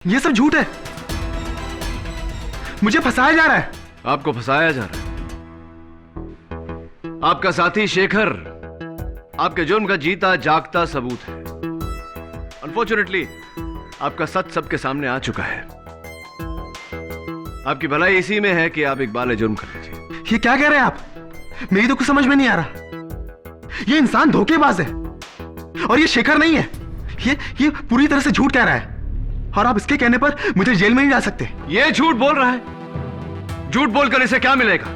ये सब झूठ है। मुझे फंसाया जा रहा है। आपको फंसाया जा रहा है? आपका साथी शेखर आपके जुर्म का जीता जागता सबूत है। अनफॉर्चुनेटली आपका सच सबके सामने आ चुका है। आपकी भलाई इसी में है कि आप इकबाल जुर्म कर लीजिए। ये क्या कह रहे हैं आप? मेरी तो कुछ समझ में नहीं आ रहा। ये इंसान धोखेबाज है और ये शेखर नहीं है। ये पूरी तरह से झूठ कह रहा है और आप इसके कहने पर मुझे जेल में नहीं जा सकते। ये झूठ बोल रहा है। झूठ बोलकर इसे क्या मिलेगा?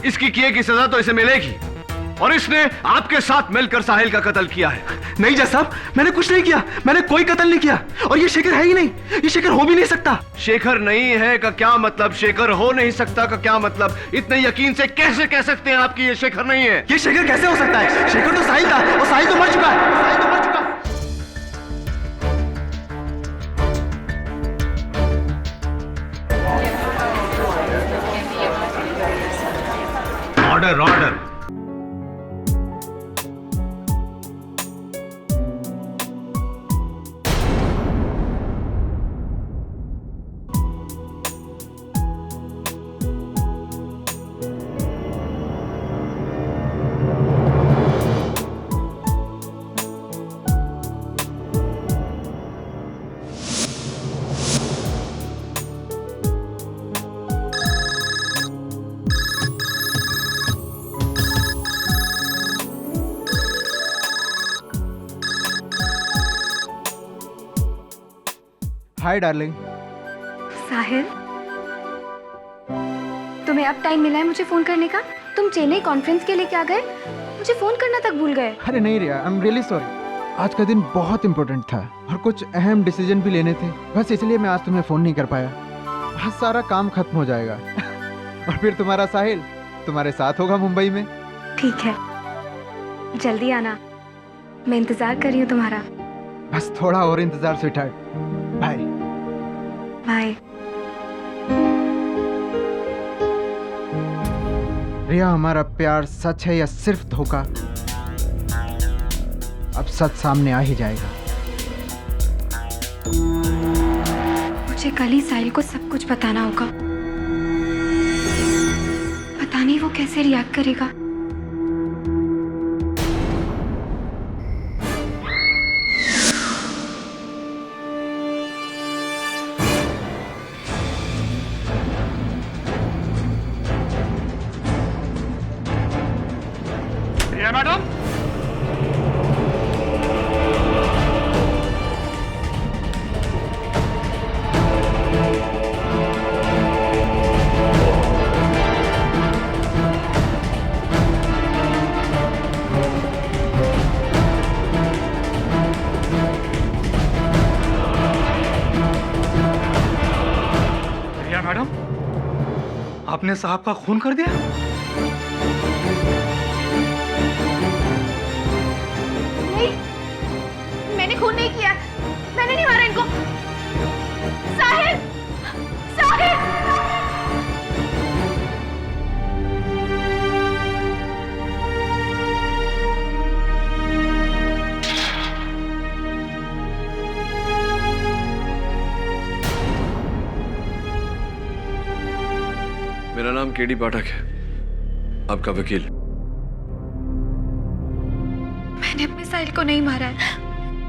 इसकी किए की सजा तो इसे मिलेगी और इसने आपके साथ मिलकर साहिल का कत्ल किया है। नहीं जज साहब, मैंने कुछ नहीं किया। मैंने कोई कत्ल नहीं किया और ये शेखर है ही नहीं। ये शेखर हो भी नहीं सकता। शेखर नहीं है का क्या मतलब? शेखर हो नहीं सकता का क्या मतलब? इतने यकीन से कैसे कह सकते हैं आपकी ये शेखर नहीं है? ये शेखर कैसे हो सकता है? शेखर तो साहिल था और साहिल तो मर चुका है। साहिल तो मर चुका है। Order order. Hi darling. Sahil, तुम्हें अब टाइम मिला है मुझे फोन करने का? तुम चेन्नई कॉन्फ्रेंस के लिए क्या गए? मुझे फोन करना तक भूल गए। अरे नहीं रिया, आई एम रियली सॉरी। आज का दिन बहुत इम्पोर्टेंट था और कुछ अहम डिसीजन भी लेने थे, बस इसलिए मैं आज तुम्हें फोन नहीं कर पाया। आज सारा काम खत्म हो जाएगा और फिर तुम्हारा साहिल तुम्हारे साथ होगा मुंबई में। ठीक है, जल्दी आना, मैं इंतजार कर रही हूँ तुम्हारा। बस थोड़ा और इंतजार स्वीटहार्ट। Bye bye. रिया, हमारा प्यार सच है या सिर्फ धोखा? अब सच सामने आ ही जाएगा। मुझे कल ही साहिल को सब कुछ बताना होगा। पता नहीं वो कैसे रिएक्ट करेगा। मैडम, रिया मैडम, आपने साहब का खून कर दिया? मैंने खून नहीं किया, मैंने नहीं मारा इनको। साहिल, साहिल! मेरा नाम केडी पाठक है, आपका वकील। मैंने अपने साहिल को नहीं मारा है।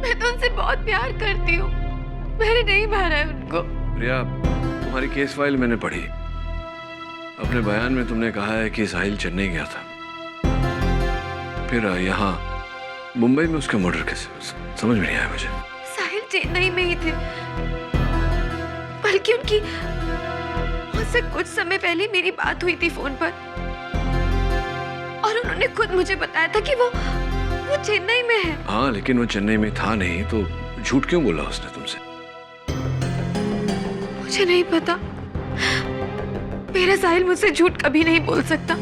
मैं तो उनसे बहुत प्यार करती हूँ। मैंने नहीं मारा है उनको। प्रिया, तुम्हारी केस फाइल मैंने पढ़ी। अपने बयान में तुमने कहा है कि साहिल चेन्नई गया था, फिर यहाँ मुंबई में उसका मर्डर कैसे? समझ में नहीं आया मुझे। साहिल चेन्नई में ही थे, बल्कि उनकी मुझसे कुछ समय पहले मेरी बात हुई थी फोन पर और उन्होंने खुद मुझे बताया था कि वो चेन्नई में है। हाँ, लेकिन वो चेन्नई में था नहीं तो झूठ क्यों बोला उसने तुमसे? मुझे नहीं पता। मेरा साहिल मुझसे झूठ कभी नहीं बोल सकता।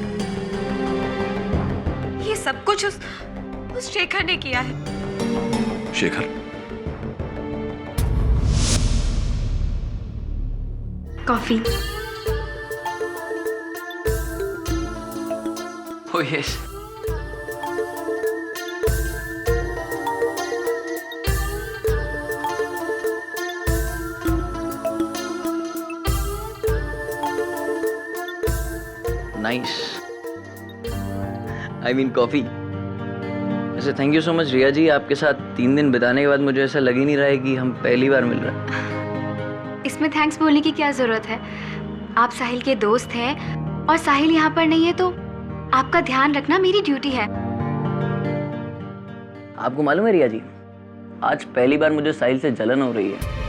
ये सब कुछ उस शेखर ने किया है। Shekhar? Coffee. Oh yes. Nice. I mean coffee. वैसे थैंक यू सो मच रिया जी, आपके साथ 3 दिन बिताने के बाद मुझे ऐसा लग ही नहीं रहा है कि हम पहली बार मिल रहे हैं। इसमें थैंक्स बोलने की क्या जरूरत है? आप साहिल के दोस्त हैं और साहिल यहाँ पर नहीं है तो आपका ध्यान रखना मेरी ड्यूटी है। आपको मालूम है रिया जी, आज पहली बार मुझे साहिल से जलन हो रही है।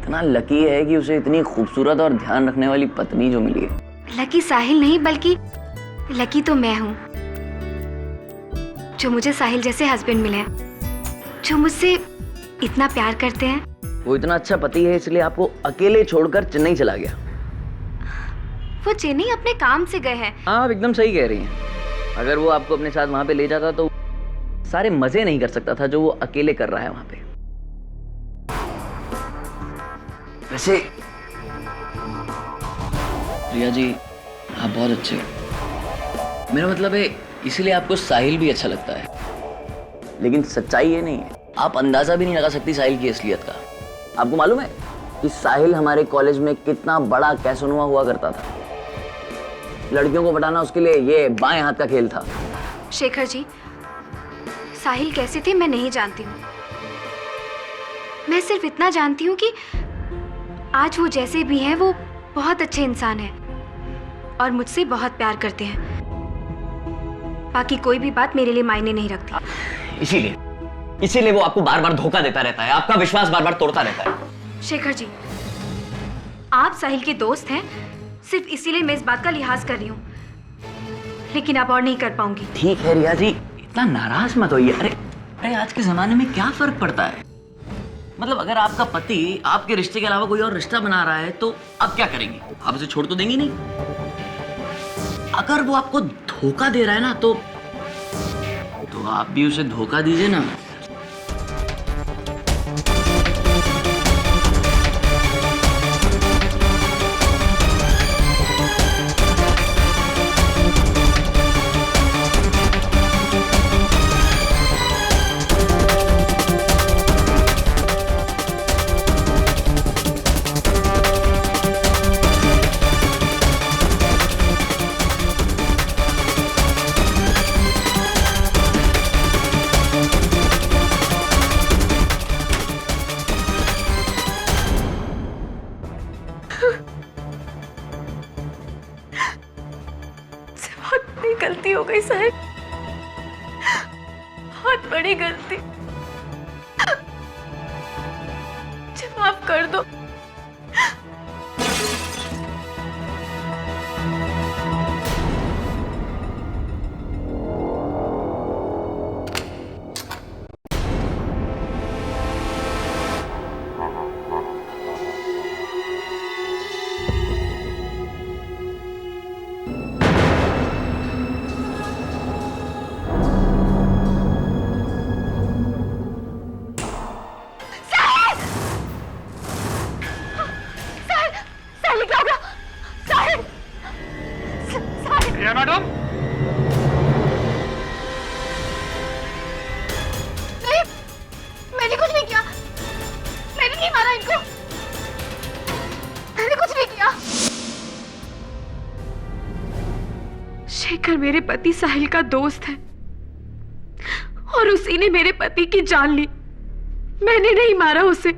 इतना लकी है कि उसे इतनी खूबसूरत और ध्यान रखने वाली पत्नी जो मिली है। लकी साहिल नहीं बल्कि लकी तो मैं हूँ जो मुझे साहिल जैसे हस्बैंड मिले हैं, जो मुझसे इतना प्यार करते हैं। वो इतना अच्छा पति है इसलिए आपको अकेले छोड़कर चेन्नई चला गया। वो चेन्नई अपने काम से गए हैं। हाँ, आप एकदम सही कह रही हैं। अगर वो आपको अपने साथ वहां पे ले जाता तो सारे मजे नहीं कर सकता था जो वो अकेले कर रहा है वहां पे। वैसे रिया जी, आप बहुत अच्छे हो। मेरा मतलब है इसीलिए आपको साहिल भी अच्छा लगता है। लेकिन सच्चाई ये नहीं है, आप अंदाजा भी नहीं लगा सकती साहिल की असलियत का। आपको मालूम है कि साहिल हमारे कॉलेज में कितना बड़ा कैसोनुआ हुआ करता था। लड़कियों को पटाना उसके लिए ये बाएं हाथ का खेल था। शेखर जी, साहिल कैसे थे मैं नहीं जानती हूँ। मैं सिर्फ इतना जानती हूँ कि आज वो जैसे भी हैं वो बहुत अच्छे इंसान हैं और मुझसे बहुत प्यार करते हैं। बाकी कोई भी बात मेरे लिए मायने नहीं रखती। इसीलिए वो आपको बार बार धोखा देता रहता है, आपका विश्वास बार बार तोड़ता रहता है। शेखर जी, आप साहिल के दोस्त हैं, सिर्फ इसीलिए मैं इस बात का लिहाज कर रही हूँ, लेकिन अब और नहीं कर पाऊंगी। ठीक है रिया जी, इतना नाराज मत होइए। अरे आज के जमाने में क्या फर्क पड़ता है? मतलब अगर आपका पति आपके रिश्ते के अलावा कोई और रिश्ता बना रहा है तो आप क्या करेंगे? आप उसे छोड़ तो देंगे नहीं। अगर वो आपको धोखा दे रहा है ना तो आप भी उसे धोखा दीजिए ना। बहुत बड़ी गलती हो गई साहिल, बहुत बड़ी गलती। मुझे माफ कर दो। मैडम, नहीं, मैंने कुछ नहीं किया। मैंने नहीं मारा इनको। मैंने कुछ नहीं किया। शेखर मेरे पति साहिल का दोस्त है और उसी ने मेरे पति की जान ली। मैंने नहीं मारा उसे।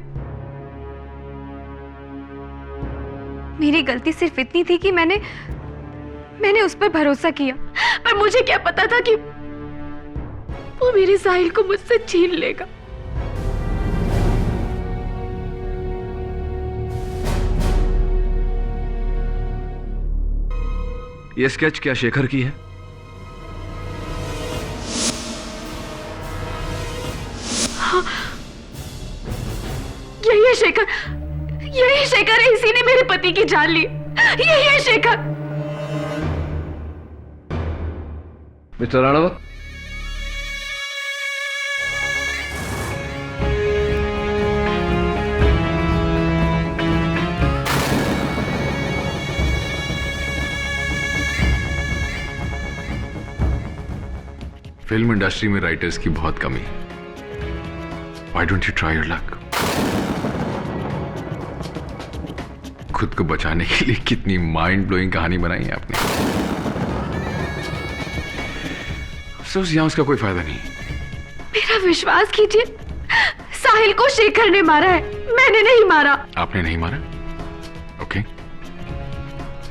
मेरी गलती सिर्फ इतनी थी कि मैंने उस पर भरोसा किया, पर मुझे क्या पता था कि वो मेरे साहिल को मुझसे छीन लेगा। ये स्केच क्या शेखर की है? हाँ, यही है शेखर। यही शेखर है, इसी ने मेरे पति की जान ली। यही है Shekhar. Mister Ranawat, film industry में राइटर्स की बहुत कमी है। Why don't you try your luck? खुद को बचाने के लिए कितनी माइंड ब्लोइंग कहानी बनाई है आपने। अफसोस यहां उसका कोई फायदा नहीं। मेरा विश्वास कीजिए, साहिल को शेखर ने मारा है, मैंने नहीं मारा। आपने नहीं मारा? ओके,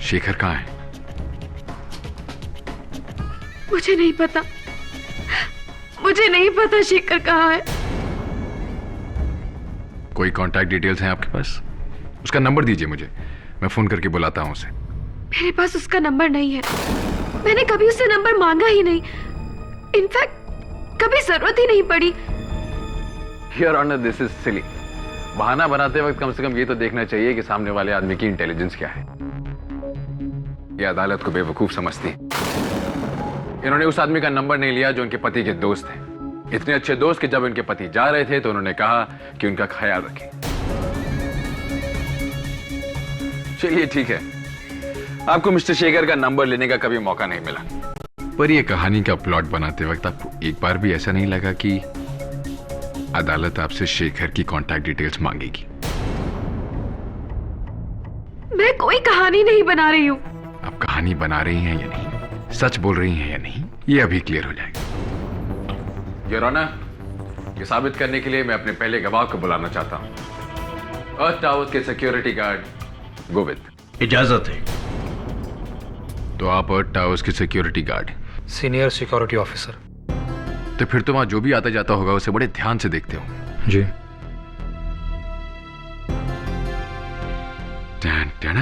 शेखर कहाँ है? मुझे नहीं पता, मुझे नहीं पता शेखर कहाँ है। कोई कांटेक्ट डिटेल्स हैं आपके पास? उसका नंबर दीजिए मुझे, मैं फोन करके बुलाता हूं उसे। मेरे पास उसका नंबर नहीं है, मैंने कभी उससे नंबर मांगा ही नहीं। इनफैक्ट कभी जरूरत ही नहीं पड़ी। Your Honor, this is silly. बहाना बनाते वक्त कम से कम ये तो देखना चाहिए कि सामने वाले आदमी की इंटेलिजेंस क्या है। ये अदालत को बेवकूफ समझती है। इन्होंने उस आदमी का नंबर नहीं लिया जो उनके पति के दोस्त हैं। इतने अच्छे दोस्त कि जब उनके पति जा रहे थे तो उन्होंने कहा कि उनका ख्याल रखें। चलिए ठीक है, आपको मिस्टर शेखर का नंबर लेने का कभी मौका नहीं मिला, पर यह कहानी का प्लॉट बनाते वक्त आपको एक बार भी ऐसा नहीं लगा कि अदालत आपसे शेखर की कांटेक्ट डिटेल्स मांगेगी? मैं कोई कहानी नहीं बना रही हूँ। आप कहानी बना रही हैं या नहीं, सच बोल रही हैं या नहीं, ये अभी क्लियर हो जाएगा। योर ऑनर, ये साबित करने के लिए मैं अपने पहले गवाह को बुलाना चाहता हूं। अर्थ टावर के सिक्योरिटी गार्ड गोविंद। इजाजत है। तो आप अर्थ टावर्स के security guard? Senior security officer. तो फिर तो वहां जो भी आता जाता होगा उसे बड़े ध्यान से देखते हो। जी। टन टन।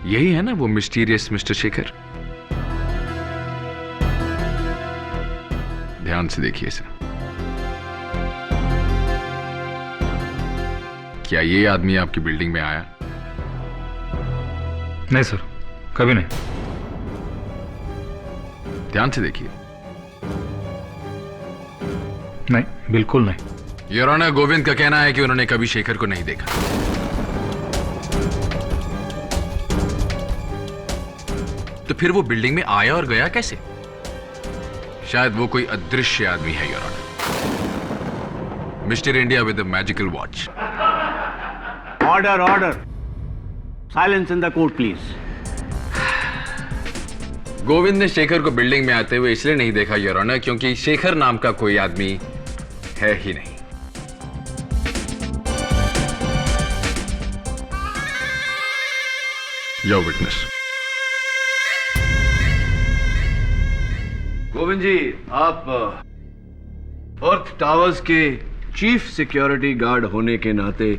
यही है ना वो मिस्टीरियस मिस्टर शेखर? ध्यान से देखिए इसे। क्या ये आदमी आपकी बिल्डिंग में आया? नहीं सर, कभी नहीं। ध्यान से देखिए। नहीं, बिल्कुल नहीं। योर ऑनर, गोविंद का कहना है कि उन्होंने कभी शेखर को नहीं देखा। तो फिर वो बिल्डिंग में आया और गया कैसे? शायद वो कोई अदृश्य आदमी है your honour. Mister India with the magical watch. Order order. Silence in the court please. Govind ने शेखर को बिल्डिंग में आते हुए इसलिए नहीं देखा योर ऑनर क्योंकि शेखर नाम का कोई आदमी है ही नहीं। Your witness. गोविंद जी, आप अर्थ टावर्स के चीफ सिक्योरिटी गार्ड होने के नाते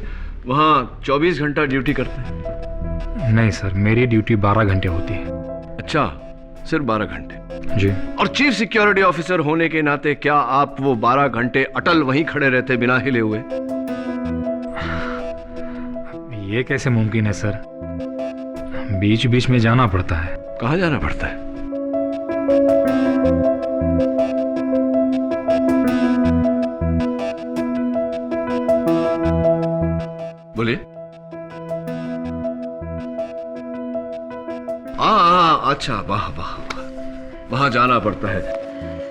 वहां 24 घंटा ड्यूटी करते हैं? नहीं सर, मेरी ड्यूटी 12 घंटे होती है। अच्छा, सिर्फ 12 घंटे? जी। और चीफ सिक्योरिटी ऑफिसर होने के नाते क्या आप वो 12 घंटे अटल वहीं खड़े रहते बिना हिले हुए? ये कैसे मुमकिन है सर? बीच बीच में जाना पड़ता है। कहाँ जाना पड़ता है? बोलिए। अच्छा, वाह वाह, वहां जाना पड़ता है।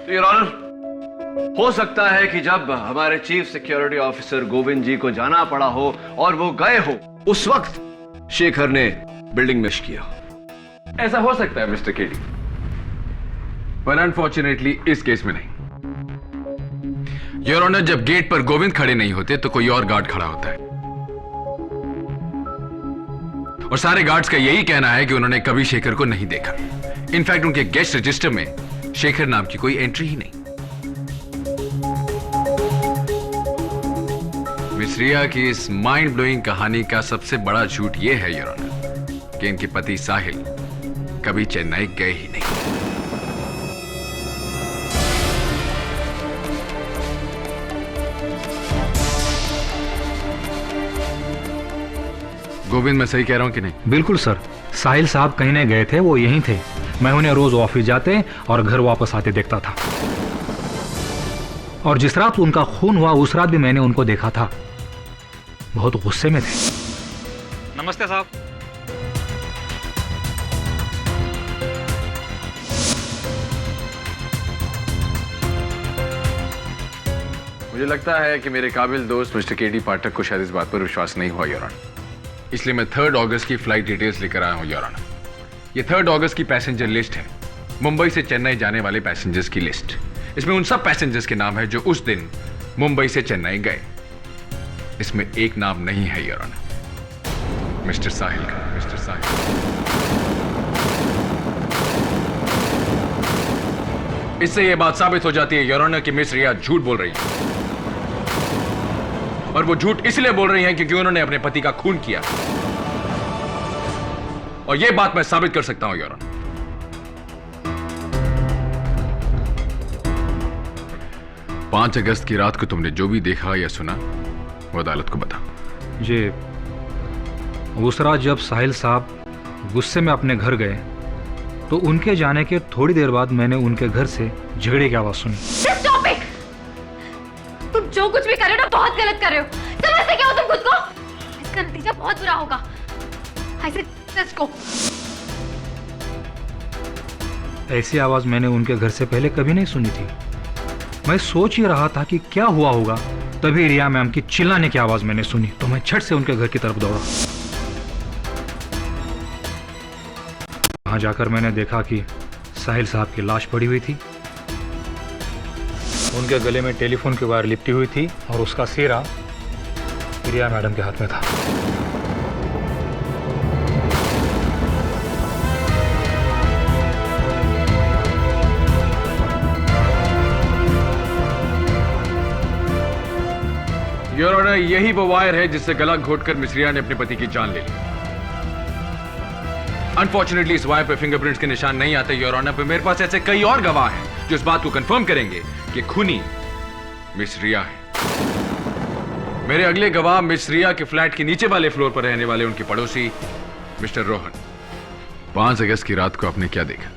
तो योर ऑनर, हो सकता है कि जब हमारे चीफ सिक्योरिटी ऑफिसर गोविंद जी को जाना पड़ा हो और वो गए हो, उस वक्त शेखर ने बिल्डिंग में किया हो। ऐसा हो सकता है मिस्टर केडी, पर अनफॉर्चुनेटली इस केस में नहीं। योर ऑनर, जब गेट पर गोविंद खड़े नहीं होते तो कोई और गार्ड खड़ा होता है, और सारे गार्ड्स का यही कहना है कि उन्होंने कभी शेखर को नहीं देखा। इनफैक्ट उनके गेस्ट रजिस्टर में शेखर नाम की कोई एंट्री ही नहीं। मिस रिया की इस माइंड ब्लोइंग कहानी का सबसे बड़ा झूठ यह है योर ऑनर कि इनके पति साहिल कभी चेन्नई गए ही नहीं। गोविंद, मैं सही कह रहा हूं कि नहीं? बिल्कुल सर, साहिल साहब कहीं नहीं गए थे, वो यहीं थे। मैं उन्हें रोज ऑफिस जाते और घर वापस आते देखता था, और जिस रात उनका खून हुआ उस रात भी मैंने उनको देखा था। बहुत गुस्से में थे। नमस्ते साहब। मुझे लगता है कि मेरे काबिल दोस्त मिस्टर केडी पाठक को शायद इस बात पर विश्वास नहीं हुआ योर ऑनर। इसलिए मैं 3 अगस्त की फ्लाइट डिटेल्स लेकर आया हूं योर ऑनर। ये 3 अगस्त की पैसेंजर लिस्ट है, मुंबई से चेन्नई जाने वाले पैसेंजर्स की लिस्ट। इसमें उन सब पैसेंजर्स के नाम है जो उस दिन मुंबई से चेन्नई गए। इसमें एक नाम नहीं है योर ऑनर, मिस्टर साहिल का। मिस्टर साहिल। इससे यह बात साबित हो जाती है योर ऑनर कि मिस रिया झूठ बोल रही है, और वो झूठ इसलिए बोल रही हैं क्योंकि उन्होंने अपने पति का खून किया, और यह बात मैं साबित कर सकता हूं योर ऑनर। 5 अगस्त की रात को तुमने जो भी देखा या सुना वो अदालत को बता। जी, उस रात जब साहिल साहब गुस्से में अपने घर गए तो उनके जाने के थोड़ी देर बाद मैंने उनके घर से झगड़े की आवाज सुनी। Stop it! तुम जो कुछ भी कर रहे हो ना बहुत गलत कर रहे हो। समझते क्या हो तुम खुद को? इसका नतीजा बहुत बुरा होगा। I said let's go. ऐसी आवाज मैंने उनके घर से पहले कभी नहीं सुनी थी। मैं सोच ही रहा था कि क्या हुआ होगा, तभी रिया मैम की चिल्लाने की आवाज मैंने सुनी, तो मैं झट से उनके घर की तरफ दौड़ा। वहां जाकर मैंने देखा कि साहिल साहब की लाश पड़ी हुई थी, उनके गले में टेलीफोन की वायर लिपटी हुई थी और उसका सिरा रिया मैडम के हाथ में था। योर ऑनर, यही वो वायर है जिससे गला घोटकर मिस रिया ने अपने पति की जान ले ली। अनफॉर्चुनेटली इस वायर पे फिंगरप्रिंट्स के निशान नहीं आते योर ऑनर, पर मेरे पास ऐसे कई और गवाह हैं जो इस बात को कंफर्म करेंगे कि खूनी मिस रिया है। मेरे अगले गवाह मिस रिया के फ्लैट के नीचे वाले फ्लोर पर रहने वाले उनके पड़ोसी मिस्टर रोहन। 5 अगस्त की रात को आपने क्या देखा?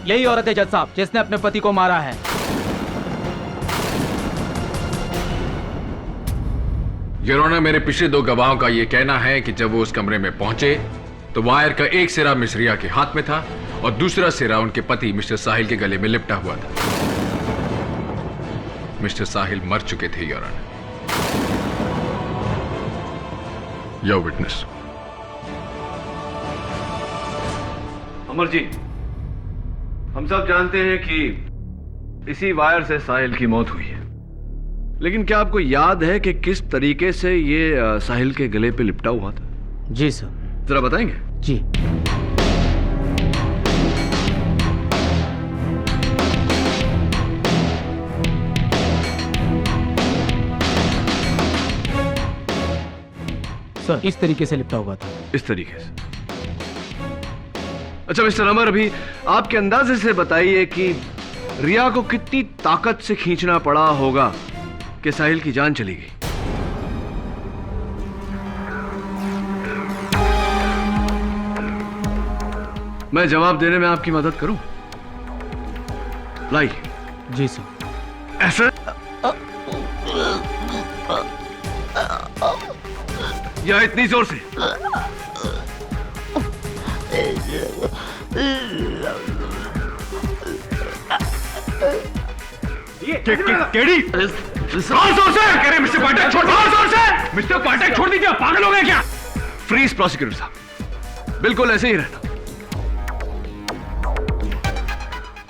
यही औरत है जज साहब जिसने अपने पति को मारा है। योर ऑनर, मेरे पिछले 2 गवाहों का यह कहना है कि जब वो उस कमरे में पहुंचे तो वायर का एक सिरा मिस रिया के हाथ में था और दूसरा सिरा उनके पति मिस्टर साहिल के गले में लिपटा हुआ था। मिस्टर साहिल मर चुके थे your honour. Your witness. Amar ji, हम सब जानते हैं कि इसी वायर से साहिल की मौत हुई है, लेकिन क्या आपको याद है कि किस तरीके से ये साहिल के गले पे लिपटा हुआ था? जी सर। जरा बताएंगे? जी। सर, इस तरीके से लिपटा हुआ था। इस तरीके से? अच्छा मिस्टर अमर, अभी आपके अंदाजे से बताइए कि रिया को कितनी ताकत से खींचना पड़ा होगा कि साहिल की जान चली गई? मैं जवाब देने में आपकी मदद करूं? लाइए। जी सर। ऐसा या इतनी जोर से? केडी जोर से कह रहे मिस्टर पाठक छोड़, जोर से मिस्टर पाठक छोड़ दीजिए, पागल हो गए क्या? फ्रीज प्रोसिक्यूटर साहब, बिल्कुल ऐसे ही रहना।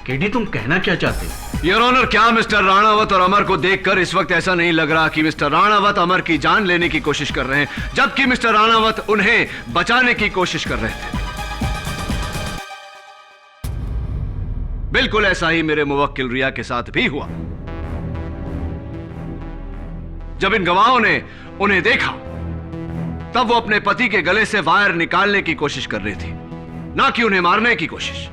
केडी, तुम कहना क्या चाहते हो? योर ऑनर, क्या मिस्टर राणावत और अमर को देखकर इस वक्त ऐसा नहीं लग रहा कि मिस्टर राणावत अमर की जान लेने की कोशिश कर रहे हैं, जबकि मिस्टर राणावत उन्हें बचाने की कोशिश कर रहे थे? बिल्कुल ऐसा ही मेरे मुवक्किल रिया के साथ भी हुआ। जब इन गवाहों ने उन्हें देखा तब वो अपने पति के गले से वायर निकालने की कोशिश कर रही थी, ना कि उन्हें मारने की कोशिश।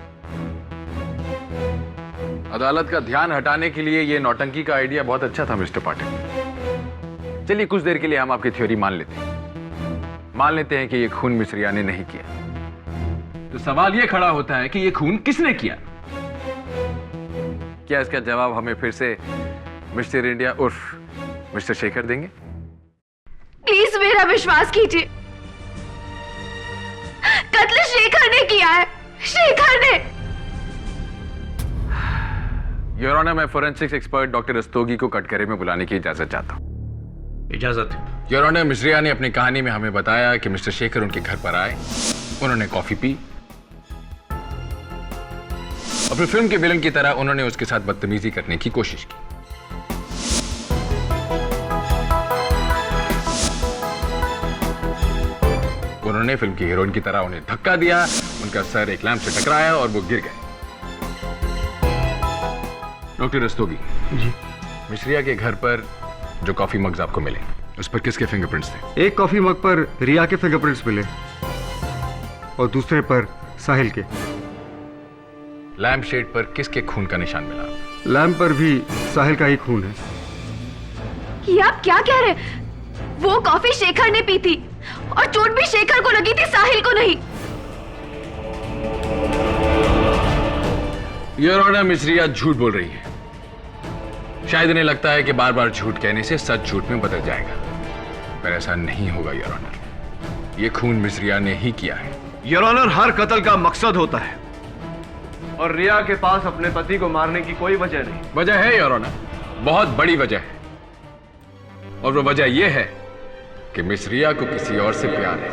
अदालत का ध्यान हटाने के लिए यह नौटंकी का आइडिया बहुत अच्छा था मिस्टर पाठक। चलिए कुछ देर के लिए हम आपकी थ्योरी मान लेते हैं कि यह खून मिस रिया ने नहीं किया। तो सवाल यह खड़ा होता है कि यह खून किसने किया? क्या इसका जवाब हमें फिर से मिस्टर इंडिया उर्फ मिस्टर शेखर देंगे? प्लीज मेरा विश्वास कीजिए, कत्ल शेखर ने किया है, शेखर ने। योर ऑनर, मैं फोरेंसिक्स एक्सपर्ट डॉक्टर रस्तोगी को कटघरे में बुलाने की इजाजत चाहता हूँ। इजाजत। योर ऑनर, मिश्रिया ने अपनी कहानी में हमें बताया कि मिस्टर शेखर उनके घर पर आए, उन्होंने कॉफी पी, अपनी फिल्म के विलन की तरह उन्होंने उसके साथ बदतमीजी करने की कोशिश की। उन्होंने फिल्म की हीरोइन की तरह उन्हें धक्का दिया, उनका सर एक लैंप से टकराया और वो गिर गए। डॉक्टर रस्तोगी जी, मिश्रिया के घर पर जो कॉफी मग्स आपको मिले उस पर किसके फिंगरप्रिंट्स थे? एक कॉफी मग पर रिया के फिंगरप्रिंट्स मिले और दूसरे पर साहिल के। लैंप शेड पर किसके खून का निशान मिला? लैंप पर भी साहिल का ही खून है। ये आप क्या कह रहे हैं? वो कॉफी शेखर ने पी थी और चोट भी शेखर को लगी थी, साहिल को नहीं। योर ऑनर, मिश्रिया झूठ बोल रही है। शायद इन्हें लगता है कि बार बार झूठ कहने से सच झूठ में बदल जाएगा, पर ऐसा नहीं होगा योर ऑनर। ये खून मिश्रिया ने ही किया है। योर ऑनर, हर कत्ल का मकसद होता है और रिया के पास अपने पति को मारने की कोई वजह नहीं। वजह है योर ऑनर, बहुत बड़ी वजह है, और वो वजह यह है कि मिश्रिया को किसी और से प्यार है,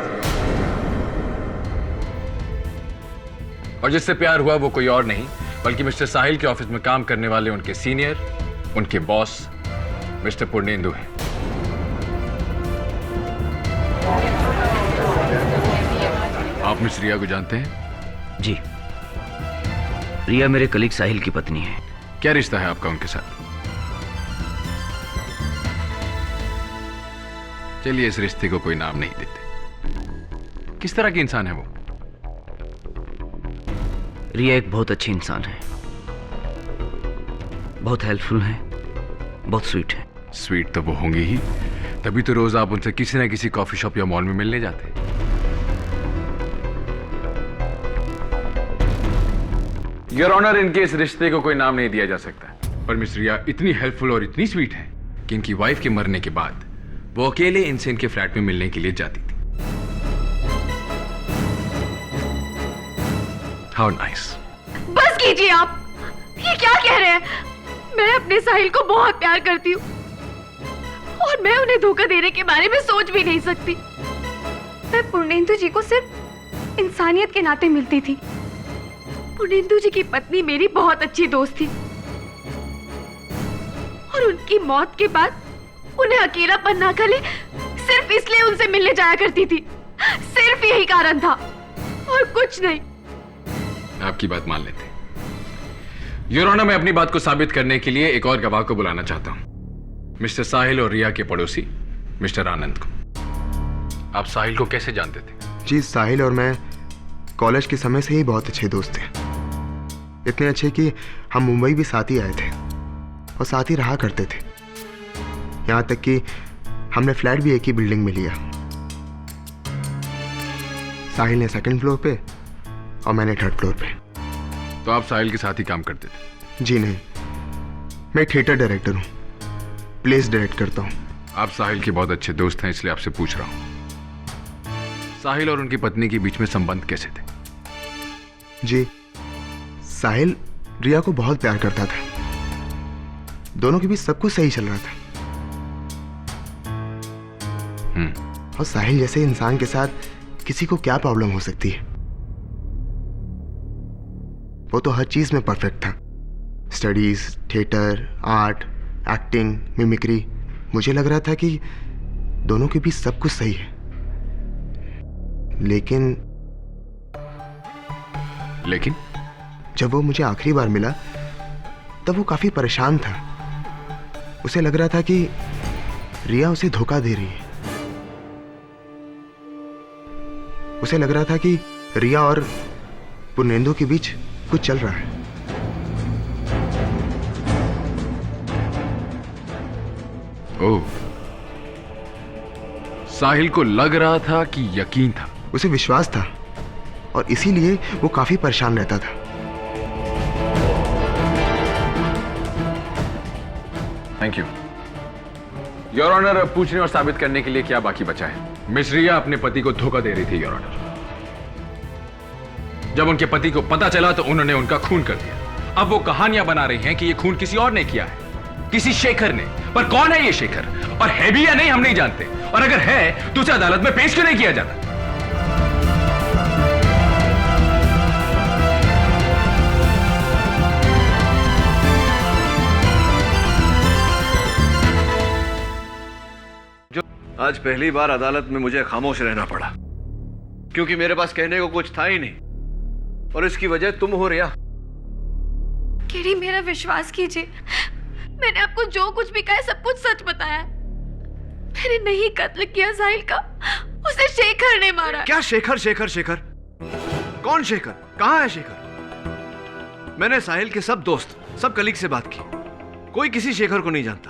और जिससे प्यार हुआ वो कोई और नहीं बल्कि मिस्टर साहिल के ऑफिस में काम करने वाले उनके सीनियर, उनके बॉस मिस्टर पूर्णेंदु हैं। आप मिस रिया को जानते हैं? जी, रिया मेरे कलीग साहिल की पत्नी है। क्या रिश्ता है आपका उनके साथ? चलिए, इस रिश्ते को कोई नाम नहीं देते। किस तरह की इंसान है वो? रिया एक बहुत अच्छी इंसान है, बहुत हेल्पफुल है, बहुत स्वीट है। स्वीट तो वो होंगी ही, तभी तो रोज आप उनसे किसी ना किसी कॉफी शॉप या मॉल में मिलने जाते। योर ऑनर, इनके इस रिश्ते को कोई नाम नहीं दिया जा सकता, पर मिस रिया इतनी हेल्पफुल और इतनी स्वीट है कि इनकी वाइफ के मरने के बाद वो अकेले इनसे इनके फ्लैट में मिलने के लिए जाती थी। How nice. बस कीजिए आप, ये क्या कह रहे हैं? मैं अपने साहिल को बहुत प्यार करती हूँ और मैं उन्हें धोखा देने के बारे में सोच भी नहीं सकती। मैं पूर्णेंदु जी को सिर्फ इंसानियत के नाते मिलती थी। पूर्णेंदु जी की पत्नी मेरी बहुत अच्छी दोस्त थी और उनकी मौत के बाद उन्हें अकेलापन ना खले सिर्फ इसलिए उनसे मिलने जाया करती थी। सिर्फ यही कारण था और कुछ नहीं। आपकी बात मान लेते हैं। योर ऑनर, मैं अपनी बात को साबित करने के लिए एक और गवाह को बुलाना चाहता हूं, मिस्टर साहिल और रिया के पड़ोसी मिस्टर आनंद को। आप साहिल को कैसे जानते थे? जी, साहिल और मैं कॉलेज के समय से ही बहुत अच्छे दोस्त थे। इतने अच्छे कि हम मुंबई भी साथ ही आए थे और साथ ही रहा करते थे। यहाँ तक कि हमने फ्लैट भी एक ही बिल्डिंग में लिया। साहिल ने सेकंड फ्लोर पे और मैंने थर्ड फ्लोर पे। तो आप साहिल के साथ ही काम करते थे? जी नहीं, मैं थिएटर डायरेक्टर हूँ, प्लेस डायरेक्ट करता हूँ। आप साहिल के बहुत अच्छे दोस्त हैं, इसलिए आपसे पूछ रहा हूँ, साहिल और उनकी पत्नी के बीच में संबंध कैसे थे? जी, साहिल रिया को बहुत प्यार करता था। दोनों के बीच सब कुछ सही चल रहा था। और साहिल जैसे इंसान के साथ किसी को क्या प्रॉब्लम हो सकती है? वो तो हर चीज में परफेक्ट था। Studies, theatre, art, acting, mimicry. मुझे लग रहा था कि दोनों के बीच सब कुछ सही है। लेकिन जब वो मुझे आखिरी बार मिला तब वो काफी परेशान था। उसे लग रहा था कि रिया उसे धोखा दे रही है। उसे लग रहा था कि रिया और पूर्णेंदु के बीच कुछ चल रहा है। ओह, साहिल को लग रहा था कि यकीन था। उसे विश्वास था और इसीलिए वो काफी परेशान रहता था। Thank you your honour. पूछने और साबित करने के लिए क्या बाकी बचा है? मिस रिया अपने पति को धोखा दे रही थी योर ऑनर। जब उनके पति को पता चला तो उन्होंने उनका खून कर दिया। अब वो कहानियां बना रही हैं कि ये खून किसी और ने किया है, किसी शेखर ने। पर कौन है ये शेखर, और है भी या नहीं हम नहीं जानते, और अगर है तो उसे अदालत में पेश क्यों नहीं किया जाता? आज पहली बार अदालत में मुझे खामोश रहना पड़ा, क्योंकि मेरे पास कहने को कुछ था ही नहीं, और इसकी वजह तुम हो रिया। केडी, मेरा विश्वास कीजिए, मैंने आपको जो कुछ भी कहा है सब कुछ सच बताया। मैंने नहीं कत्ल किया साहिल का, उसे शेखर ने मारा। क्या शेखर? शेखर शेखर कौन शेखर? कहां है शेखर? मैंने साहिल के सब दोस्त, सब कलीग से बात की, कोई किसी शेखर को नहीं जानता।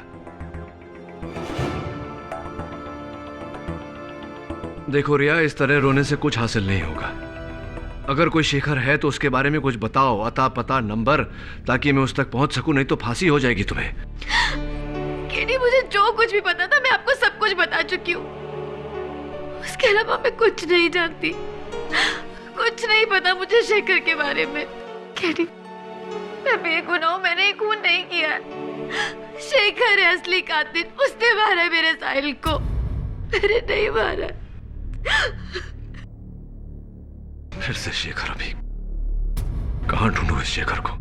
देखो रिया, इस तरह रोने से कुछ हासिल नहीं होगा। अगर कोई शेखर है तो उसके बारे में कुछ बताओ, अता पता नंबर, ताकि मैं उस तक पहुंच सकूं, नहीं तो फांसी हो जाएगी तुम्हें। केडी, मुझे जो कुछ भी पता था मैं आपको सब कुछ बता चुकी हूँ। उसके अलावा मैं कुछ नहीं जानती, कुछ नहीं पता मुझे शेखर के बारे में। केडी, मैं बेगुनाह हूं, मैंने खून नहीं किया। शेखर है असली कातिल, उसने मारा है मेरे साहिल को, मैंने नहीं मारा। फिर से शेखर, अभी कहां ढूंढूं इस शेखर को?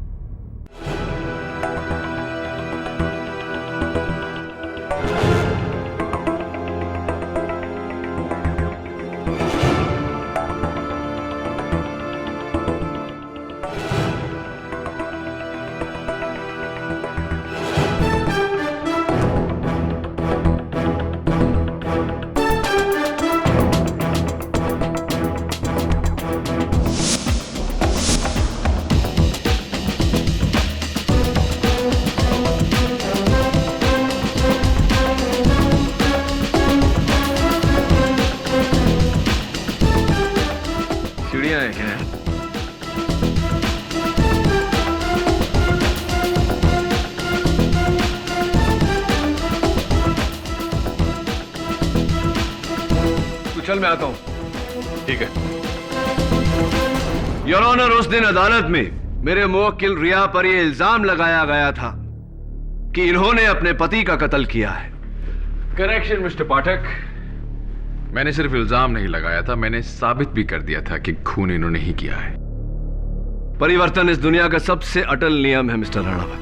सीढ़ियां हैं क्या? तू चल, मैं आता हूं। ठीक है। योर ऑनर, उस दिन अदालत में मेरे मुवक्किल रिया पर यह इल्जाम लगाया गया था कि इन्होंने अपने पति का कत्ल किया है। करेक्शन मिस्टर पाठक, मैंने सिर्फ इल्जाम नहीं लगाया था, मैंने साबित भी कर दिया था कि खून इन्होंने ही किया है। परिवर्तन इस दुनिया का सबसे अटल नियम है मिस्टर राणावत।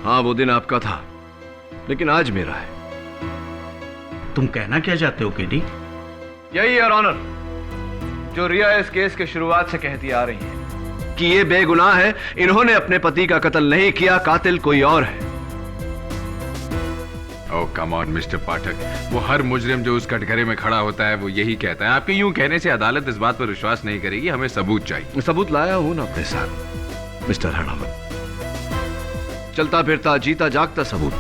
हाँ, वो दिन आपका था, लेकिन आज मेरा है। तुम कहना क्या चाहते हो केडी? यही योर ऑनर जो रिया इस केस के शुरुआत से कहती आ रही है कि ये बेगुनाह है, इन्होंने अपने पति का कत्ल नहीं किया, कातिल कोई और है। ओह कम ऑन मिस्टर पाठक, वो हर मुजरिम जो उस कटघरे में खड़ा होता है वो यही कहता है। आपके यूं कहने से अदालत इस बात पर विश्वास नहीं करेगी, हमें सबूत चाहिए। सबूत लाया हूं ना अपने साथ मिस्टर राणावत, चलता फिरता जीता जागता सबूत।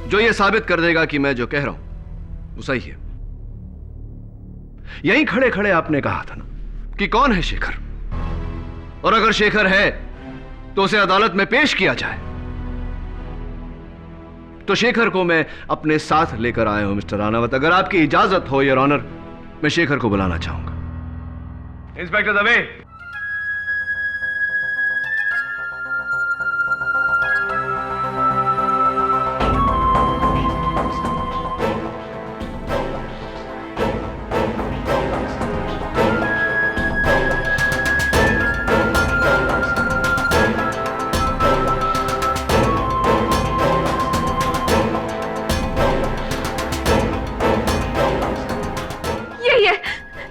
जो ये साबित कर देगा कि मैं जो कह रहा हूं वो सही है। यहीं खड़े खड़े आपने कहा था ना कि कौन है शेखर, और अगर शेखर है तो उसे अदालत में पेश किया जाए। तो शेखर को मैं अपने साथ लेकर आया हूं मिस्टर राणावत। अगर आपकी इजाजत हो योर ऑनर, मैं शेखर को बुलाना चाहूंगा। इंस्पेक्टर दवे।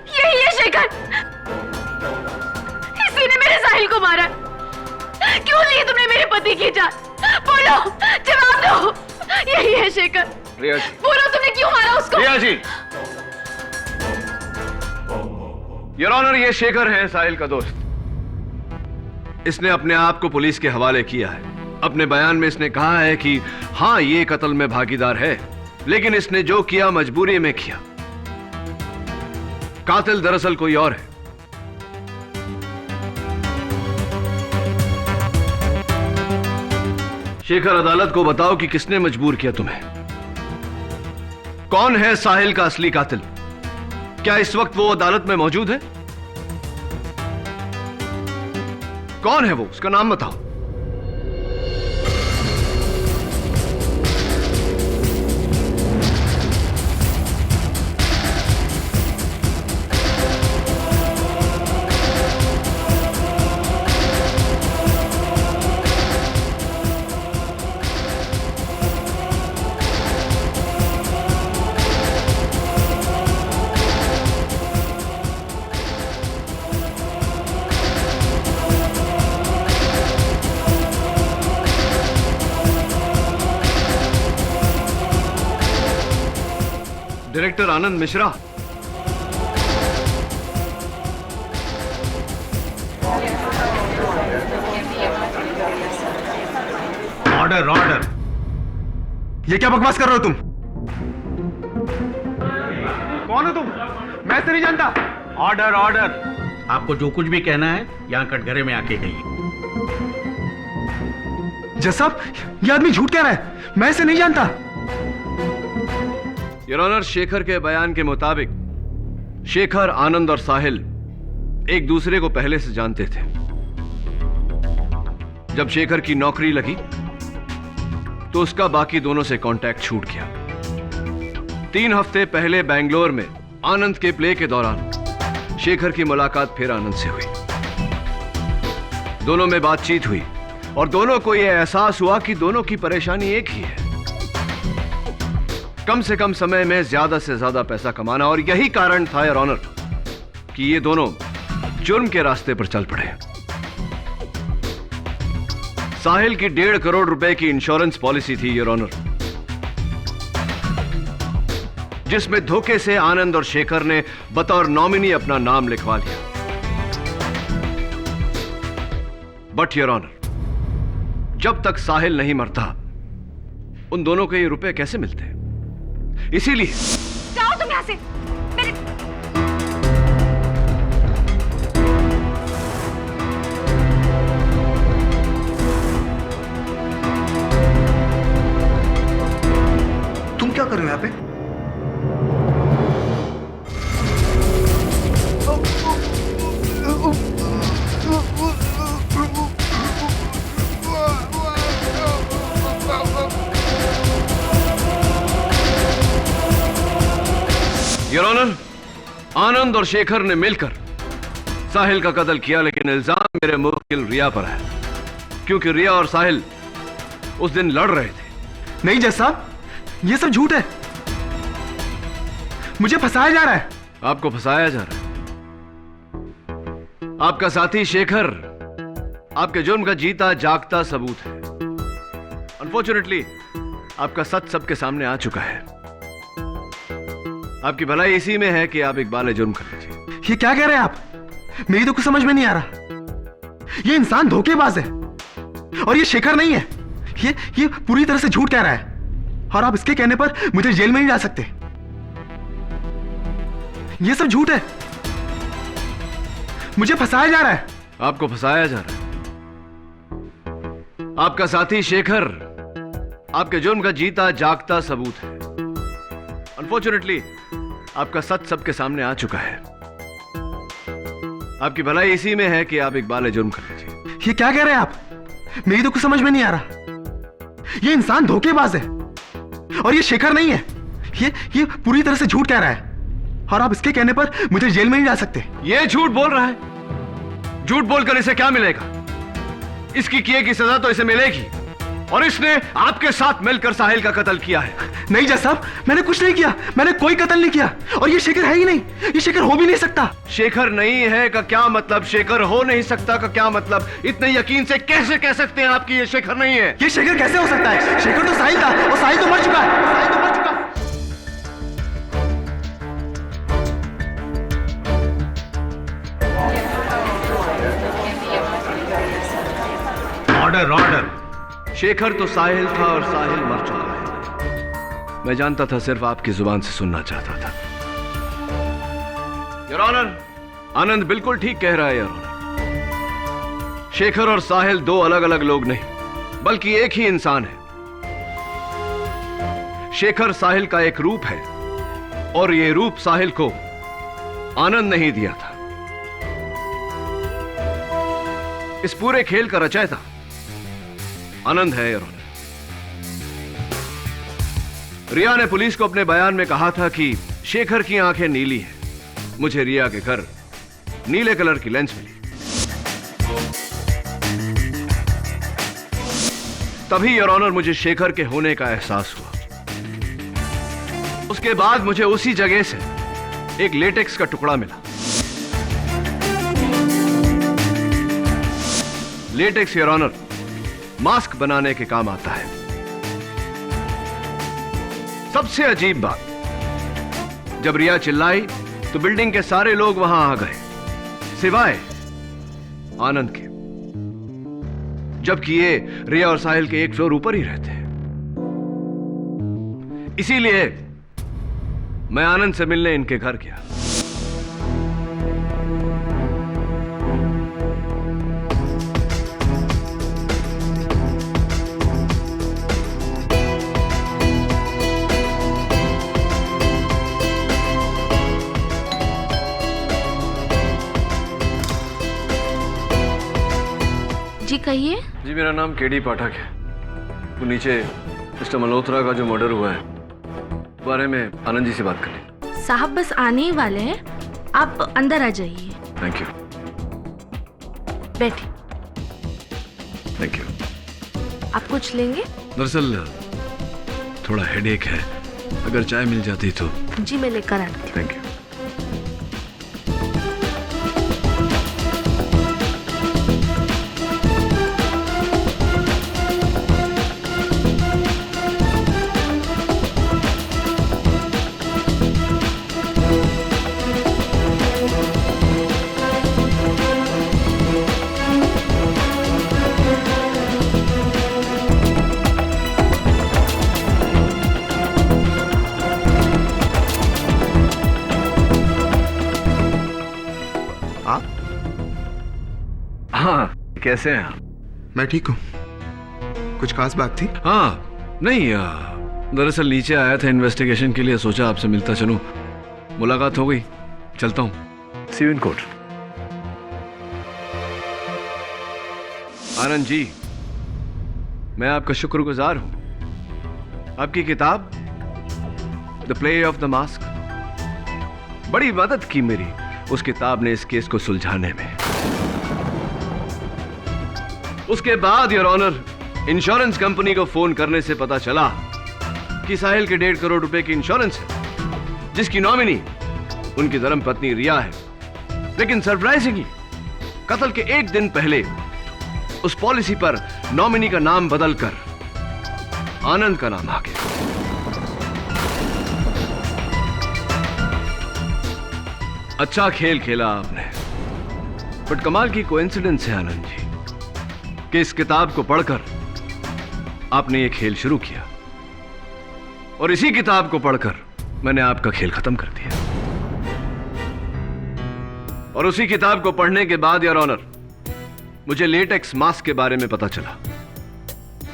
यही है शेखर, इसी ने मेरे साहिल को मारा। क्यों ली तुमने मेरे पति की जान? बोलो, जवाब दो। यही है शेखर। रिया जी, बोलो, तुमने क्यों मारा उसको? रिया जी, योर ऑनर, ये शेखर है साहिल का दोस्त। इसने अपने आप को पुलिस के हवाले किया है। अपने बयान में इसने कहा है कि हां, ये कत्ल में भागीदार है, लेकिन इसने जो किया मजबूरी में किया। कातिल दरअसल कोई और है। शेखर, अदालत को बताओ कि किसने मजबूर किया तुम्हें। कौन है साहिल का असली कातिल? क्या इस वक्त वो अदालत में मौजूद है? कौन है वो? उसका नाम बताओ। Director Anand Mishra. Order order. ये क्या बकवास कर रहे हो तुम? कौन हो तुम? मैं इसे नहीं जानता। Order order. आपको जो कुछ भी कहना है यहां कटघरे में आके कहिए। जज साहब, ये आदमी झूठ कह रहा है, मैं इसे नहीं जानता। योर ऑनर, शेखर के बयान के मुताबिक शेखर, आनंद और साहिल एक दूसरे को पहले से जानते थे। जब शेखर की नौकरी लगी तो उसका बाकी दोनों से कांटेक्ट छूट गया। 3 हफ्ते पहले बेंगलोर में आनंद के प्ले के दौरान शेखर की मुलाकात फिर आनंद से हुई। दोनों में बातचीत हुई और दोनों को यह एहसास हुआ कि दोनों की परेशानी एक ही है, कम से कम समय में ज्यादा से ज्यादा पैसा कमाना। और यही कारण था योर ऑनर कि ये दोनों जुर्म के रास्ते पर चल पड़े। साहिल की 1.5 करोड़ रुपए की इंश्योरेंस पॉलिसी थी योर ऑनर, जिसमें धोखे से आनंद और शेखर ने बतौर नॉमिनी अपना नाम लिखवा लिया। बट योर ऑनर, जब तक साहिल नहीं मरता उन दोनों को ये रुपए कैसे मिलते? इसीलिए जाओ तुम यहां से। मेरे तुम क्या कर रहे हो यहाँ पे? योर ऑनर, आनंद और शेखर ने मिलकर साहिल का कत्ल किया, लेकिन इल्जाम मेरे मुवक्किल रिया पर है, क्योंकि रिया और साहिल उस दिन लड़ रहे थे। नहीं जज साहब, ये सब झूठ है। मुझे फंसाया जा रहा है। आपको फंसाया जा रहा है? आपका साथी शेखर आपके जुर्म का जीता जागता सबूत है। अनफॉर्चुनेटली आपका सच सबके सामने आ चुका है। आपकी भलाई इसी में है कि आप इकबाल जुर्म कर लीजिए। ये क्या कह रहे हैं आप? मेरी तो कुछ समझ में नहीं आ रहा। ये इंसान धोखेबाज है और ये शेखर नहीं है। ये पूरी तरह से झूठ कह रहा है और आप इसके कहने पर मुझे जेल में नहीं जा सकते। ये सब झूठ है। मुझे फंसाया जा रहा है। आपको फंसाया जा रहा है? आपका साथी शेखर आपके जुर्म का जीता जागता सबूत है। अनफॉर्चुनेटली आपका सच सबके सामने आ चुका है। आपकी भलाई इसी में है कि आप इकबाल जुर्म कर लीजिए। ये क्या कह रहे हैं आप? मेरी तो कुछ समझ में नहीं आ रहा। ये इंसान धोखेबाज है और ये शेखर नहीं है। ये पूरी तरह से झूठ कह रहा है और आप इसके कहने पर मुझे जेल में नहीं जा सकते। ये झूठ बोल रहा है। झूठ बोलकर इसे क्या मिलेगा? इसकी किए की सजा तो इसे मिलेगी और इसने आपके साथ मिलकर साहिल का कत्ल किया है। नहीं जज साहब, मैंने कुछ नहीं किया। मैंने कोई कत्ल नहीं किया और ये शेखर है ही नहीं। ये शेखर हो भी नहीं सकता। शेखर नहीं है का क्या मतलब? शेखर हो नहीं सकता का क्या मतलब? इतने यकीन से कैसे कह सकते हैं आप कि ये शेखर नहीं है? ये शेखर कैसे हो सकता है? शेखर तो साहिल था और साहिल तो मर चुका है। साहिल तो मर चुका है। Order order. शेखर तो साहिल था और साहिल मर चुका है। मैं जानता था, सिर्फ आपकी जुबान से सुनना चाहता था। योर ऑनर, आनंद बिल्कुल ठीक कह रहा है योर ऑनर। शेखर और साहिल 2 अलग अलग लोग नहीं बल्कि एक ही इंसान है। शेखर साहिल का एक रूप है और ये रूप साहिल को आनंद नहीं दिया था। इस पूरे खेल का रचयिता आनंद है योर ऑनर। रिया ने पुलिस को अपने बयान में कहा था कि शेखर की आंखें नीली हैं। मुझे रिया के घर नीले कलर की लेंस मिली। तभी योर ऑनर मुझे शेखर के होने का एहसास हुआ। उसके बाद मुझे उसी जगह से एक लेटेक्स का टुकड़ा मिला। लेटेक्स योर ऑनर मास्क बनाने के काम आता है। सबसे अजीब बात, जब रिया चिल्लाई तो बिल्डिंग के सारे लोग वहां आ गए सिवाय आनंद के, जबकि ये रिया और साहिल के एक फ्लोर ऊपर ही रहते हैं। इसीलिए मैं आनंद से मिलने इनके घर गया। जी कहिए। जी मेरा नाम केडी पाठक है। वो नीचे मिस्टर मल्होत्रा का जो मर्डर हुआ है बारे में आनंद जी से बात करनी। साहब बस आने ही वाले हैं, आप अंदर आ जाइए। Thank you. बैठिए। Thank you. आप कुछ लेंगे? दरअसल थोड़ा हेडेक है, अगर चाय मिल जाती तो। जी मैं लेकर आती हूँ। Thank you. हाँ, कैसे हैं आप? मैं ठीक हूँ। कुछ खास बात थी? हाँ, नहीं दरअसल नीचे आया था इन्वेस्टिगेशन के लिए, सोचा आपसे मिलता चलूं। मुलाकात हो गई, चलता हूं। सी you in court. Anand ji, मैं आपका शुक्रगुजार हूं। आपकी किताब the play of the mask बड़ी मदद की मेरी। उस किताब ने इस केस को सुलझाने में। उसके बाद योर ऑनर इंश्योरेंस कंपनी को फोन करने से पता चला कि साहिल के 1.5 करोड़ रुपए की इंश्योरेंस है, जिसकी नॉमिनी उनकी धर्मपत्नी रिया है। लेकिन सरप्राइजिंगली कत्ल के एक दिन पहले उस पॉलिसी पर नॉमिनी का नाम बदलकर आनंद का नाम आ गया। अच्छा खेल खेला आपने, बट कमाल की कोइंसिडेंस है आनंद जी कि इस किताब को पढ़कर आपने ये खेल शुरू किया और इसी किताब को पढ़कर मैंने आपका खेल खत्म कर दिया। और उसी किताब को पढ़ने के बाद योर ऑनर मुझे लेटेक्स मास्क के बारे में पता चला।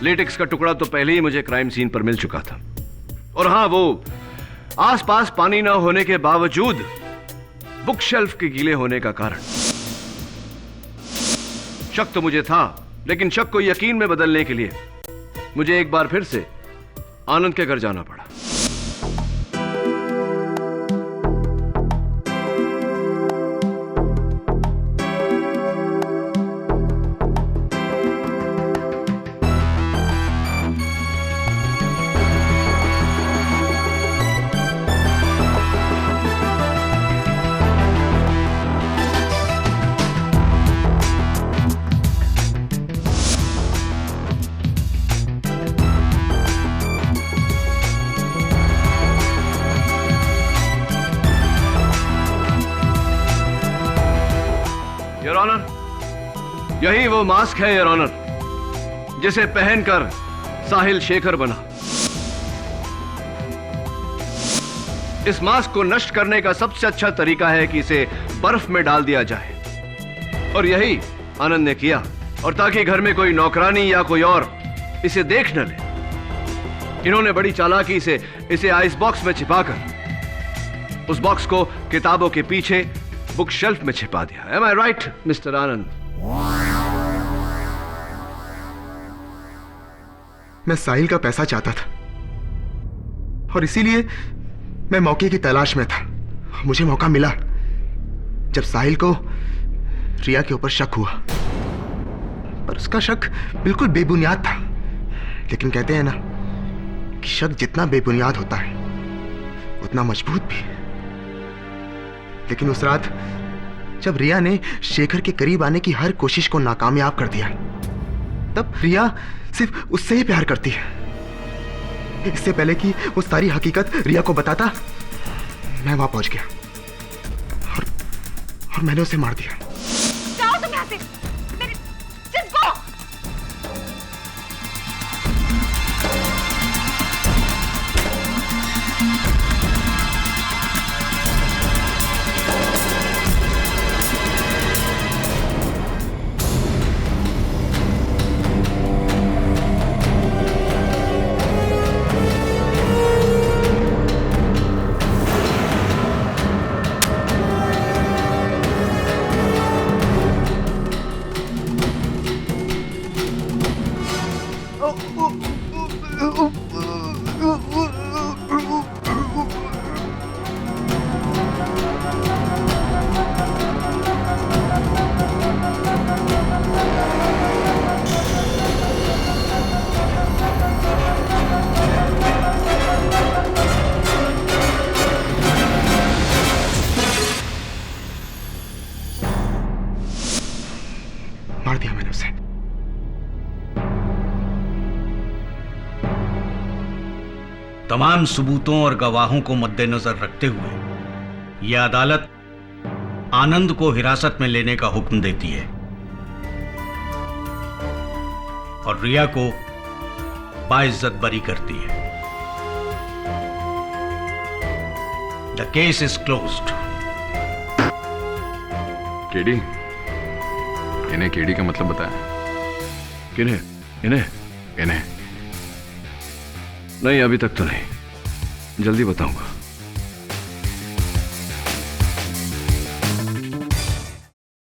लेटेक्स का टुकड़ा तो पहले ही मुझे क्राइम सीन पर मिल चुका था, और हां, वो आसपास पानी ना होने के बावजूद बुक शेल्फ के गीले होने का कारण। शक तो मुझे था, लेकिन शक को यकीन में बदलने के लिए मुझे एक बार फिर से आनंद के घर जाना पड़ा। योर ऑनर, यही वो मास्क है योर ऑनर, जिसे पहनकर साहिल शेखर बना। इस मास्क को नष्ट करने का सबसे अच्छा तरीका है कि इसे बर्फ में डाल दिया जाए, और यही आनंद ने किया। और ताकि घर में कोई नौकरानी या कोई और इसे देख न ले, इन्होंने बड़ी चालाकी से इसे आइस बॉक्स में छिपाकर उस बॉक्स को किताबों के पीछे बुक शेल्फ में छिपा दिया। Am I right, मिस्टर आनंद? मैं साहिल का पैसा चाहता था और इसीलिए मैं मौके की तलाश में था। मुझे मौका मिला जब साहिल को रिया के ऊपर शक हुआ, पर उसका शक बिल्कुल बेबुनियाद था। लेकिन कहते हैं ना कि शक जितना बेबुनियाद होता है उतना मजबूत भी। लेकिन उस रात जब रिया ने शेखर के करीब आने की हर कोशिश को नाकामयाब कर दिया, तब रिया सिर्फ उससे ही प्यार करती है। इससे पहले कि वो सारी हकीकत रिया को बताता, मैं वहां पहुंच गया और मैंने उसे मार दिया। जाओ तुम यहाँ से। Just go! मार दिया मैंने उसे। तमाम सबूतों और गवाहों को मद्देनजर रखते हुए यह अदालत आनंद को हिरासत में लेने का हुक्म देती है और रिया को बाइज्जत बरी करती है। The case is closed. KD, इन्हें केडी का मतलब बताया? किन्हें? इन्हें? इन्हें नहीं, अभी तक तो नहीं, जल्दी बताऊंगा।